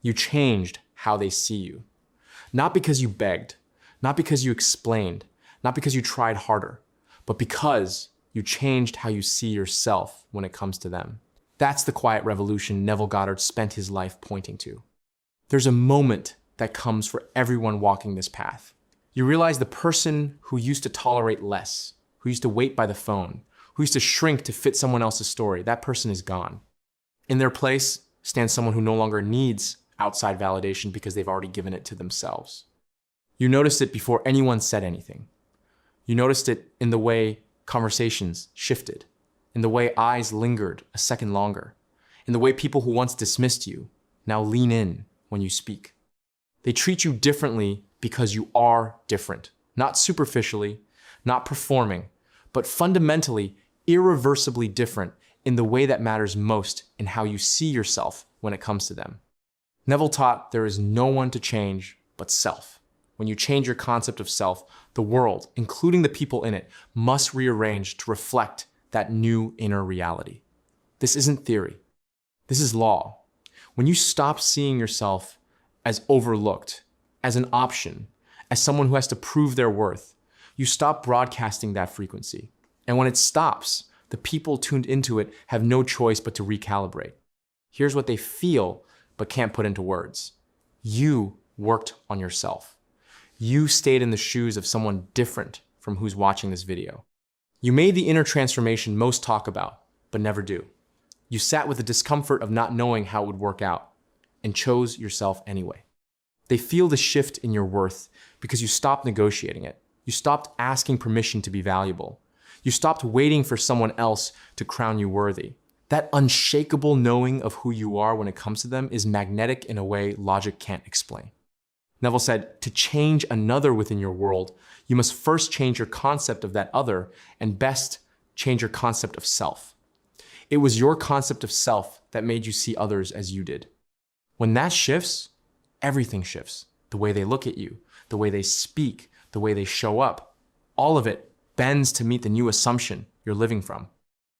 You changed how they see you. Not because you begged, not because you explained, not because you tried harder, but because you changed how you see yourself when it comes to them. That's the quiet revolution Neville Goddard spent his life pointing to. There's a moment that comes for everyone walking this path. You realize the person who used to tolerate less, who used to wait by the phone, who used to shrink to fit someone else's story, that person is gone. In their place stands someone who no longer needs outside validation because they've already given it to themselves. You noticed it before anyone said anything. You noticed it in the way conversations shifted, in the way eyes lingered a second longer, in the way people who once dismissed you now lean in when you speak. They treat you differently because you are different, not superficially, not performing, but fundamentally, irreversibly different in the way that matters most in how you see yourself when it comes to them. Neville taught there is no one to change but self. When you change your concept of self, the world, including the people in it, must rearrange to reflect that new inner reality. This isn't theory. This is law. When you stop seeing yourself as overlooked, as an option, as someone who has to prove their worth, you stop broadcasting that frequency. And when it stops, the people tuned into it have no choice but to recalibrate. Here's what they feel but can't put into words. You worked on yourself. You stayed in the shoes of someone different from who's watching this video. You made the inner transformation most talk about, but never do. You sat with the discomfort of not knowing how it would work out and chose yourself anyway. They feel the shift in your worth because you stopped negotiating it. You stopped asking permission to be valuable. You stopped waiting for someone else to crown you worthy. That unshakable knowing of who you are when it comes to them is magnetic in a way logic can't explain. Neville said, to change another within your world, you must first change your concept of that other, and best, change your concept of self. It was your concept of self that made you see others as you did. When that shifts, everything shifts. The way they look at you, the way they speak, the way they show up. All of it bends to meet the new assumption you're living from.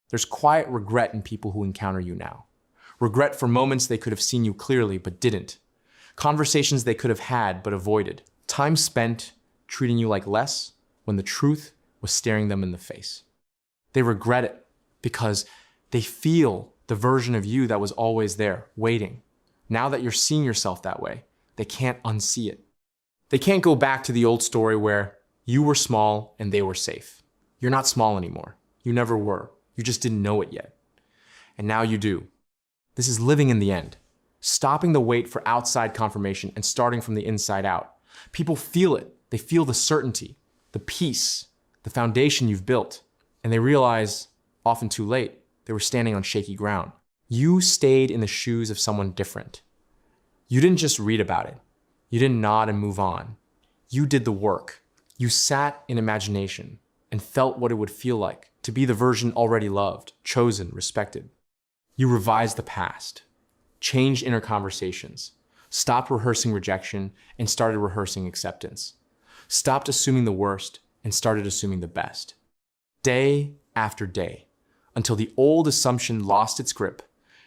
There's quiet regret in people who encounter you now. Regret for moments they could have seen you clearly but didn't. Conversations they could have had but avoided. Time spent treating you like less when the truth was staring them in the face. They regret it because they feel the version of you that was always there, waiting. Now that you're seeing yourself that way, they can't unsee it. They can't go back to the old story where you were small and they were safe. You're not small anymore. You never were. You just didn't know it yet. And now you do. This is living in the end. Stopping the wait for outside confirmation and starting from the inside out. People feel it. They feel the certainty, the peace, the foundation you've built. And they realize, often too late, they were standing on shaky ground. You stayed in the shoes of someone different. You didn't just read about it. You didn't nod and move on. You did the work. You sat in imagination and felt what it would feel like to be the version already loved, chosen, respected. You revised the past, changed inner conversations, stopped rehearsing rejection and started rehearsing acceptance, stopped assuming the worst and started assuming the best. Day after day, until the old assumption lost its grip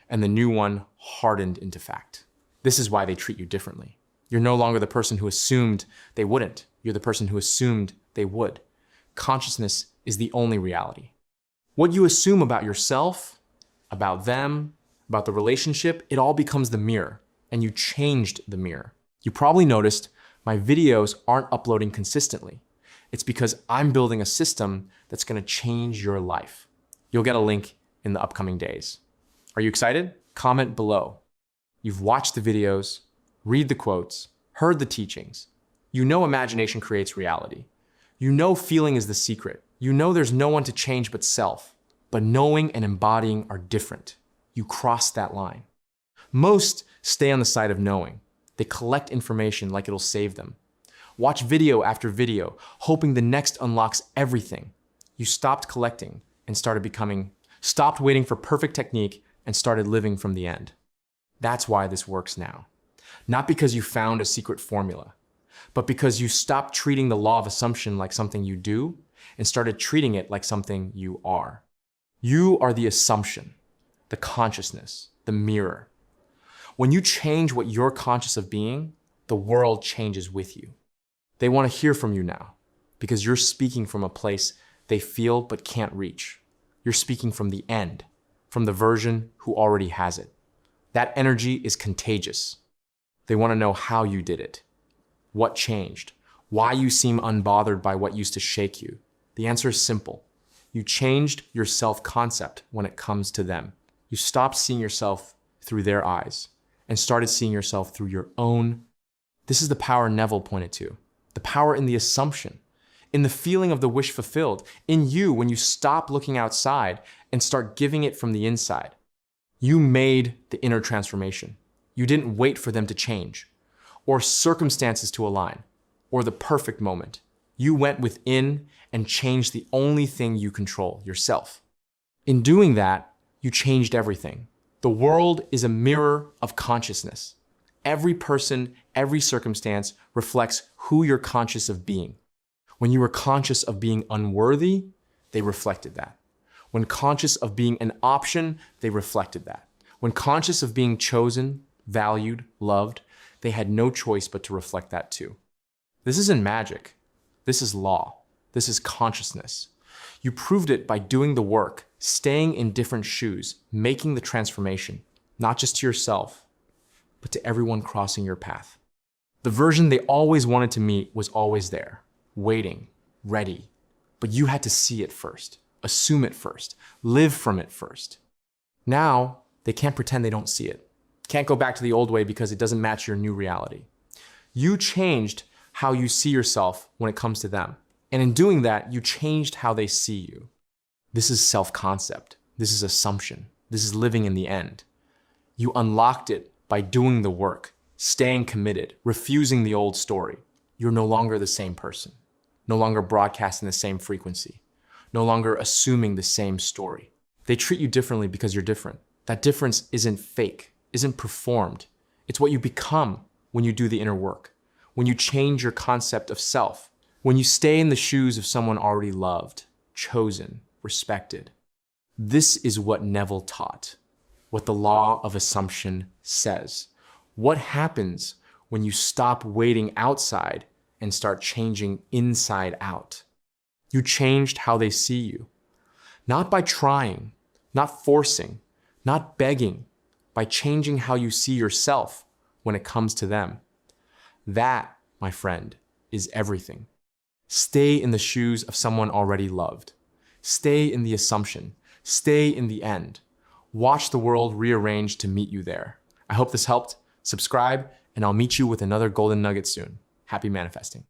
and the new one hardened into fact. This is why they treat you differently. You're no longer the person who assumed they wouldn't. You're the person who assumed they would. Consciousness is the only reality. What you assume about yourself, about them, about the relationship, it all becomes the mirror, and you changed the mirror. You probably noticed my videos aren't uploading consistently. It's because I'm building a system that's gonna change your life. You'll get a link in the upcoming days. Are you excited? Comment below. You've watched the videos, read the quotes, heard the teachings. You know imagination creates reality. You know feeling is the secret. You know there's no one to change but self. But knowing and embodying are different. You cross that line. Most stay on the side of knowing. They collect information like it'll save them. Watch video after video, hoping the next unlocks everything. You stopped collecting and started becoming, stopped waiting for perfect technique and started living from the end. That's why this works now. Not because you found a secret formula, but because you stopped treating the law of assumption like something you do and started treating it like something you are. You are the assumption, the consciousness, the mirror. When you change what you're conscious of being, the world changes with you. They want to hear from you now because you're speaking from a place they feel but can't reach. You're speaking from the end, from the version who already has it. That energy is contagious. They want to know how you did it, what changed, why you seem unbothered by what used to shake you. The answer is simple. You changed your self-concept when it comes to them. You stopped seeing yourself through their eyes and started seeing yourself through your own. This is the power Neville pointed to. The power in the assumption, in the feeling of the wish fulfilled, in you when you stop looking outside and start giving it from the inside. You made the inner transformation. You didn't wait for them to change, or circumstances to align, or the perfect moment. You went within and changed the only thing you control, yourself. In doing that, you changed everything. The world is a mirror of consciousness. Every person, every circumstance reflects who you're conscious of being. When you were conscious of being unworthy, they reflected that. When conscious of being an option, they reflected that. When conscious of being chosen, valued, loved, they had no choice but to reflect that too. This isn't magic. This is law. This is consciousness. You proved it by doing the work, staying in different shoes, making the transformation, not just to yourself, but to everyone crossing your path. The version they always wanted to meet was always there, waiting, ready, but you had to see it first, assume it first, live from it first. Now, they can't pretend they don't see it. Can't go back to the old way because it doesn't match your new reality. You changed how you see yourself when it comes to them. And in doing that, you changed how they see you. This is self-concept. This is assumption. This is living in the end. You unlocked it by doing the work, staying committed, refusing the old story. You're no longer the same person, no longer broadcasting the same frequency, no longer assuming the same story. They treat you differently because you're different. That difference isn't fake, isn't performed. It's what you become when you do the inner work, when you change your concept of self, when you stay in the shoes of someone already loved, chosen, respected. This is what Neville taught, what the law of assumption says. What happens when you stop waiting outside and start changing inside out? You changed how they see you. Not by trying, not forcing, not begging, by changing how you see yourself when it comes to them. That, my friend, is everything. Stay in the shoes of someone already loved. Stay in the assumption. Stay in the end. Watch the world rearrange to meet you there. I hope this helped. Subscribe, and I'll meet you with another golden nugget soon. Happy manifesting.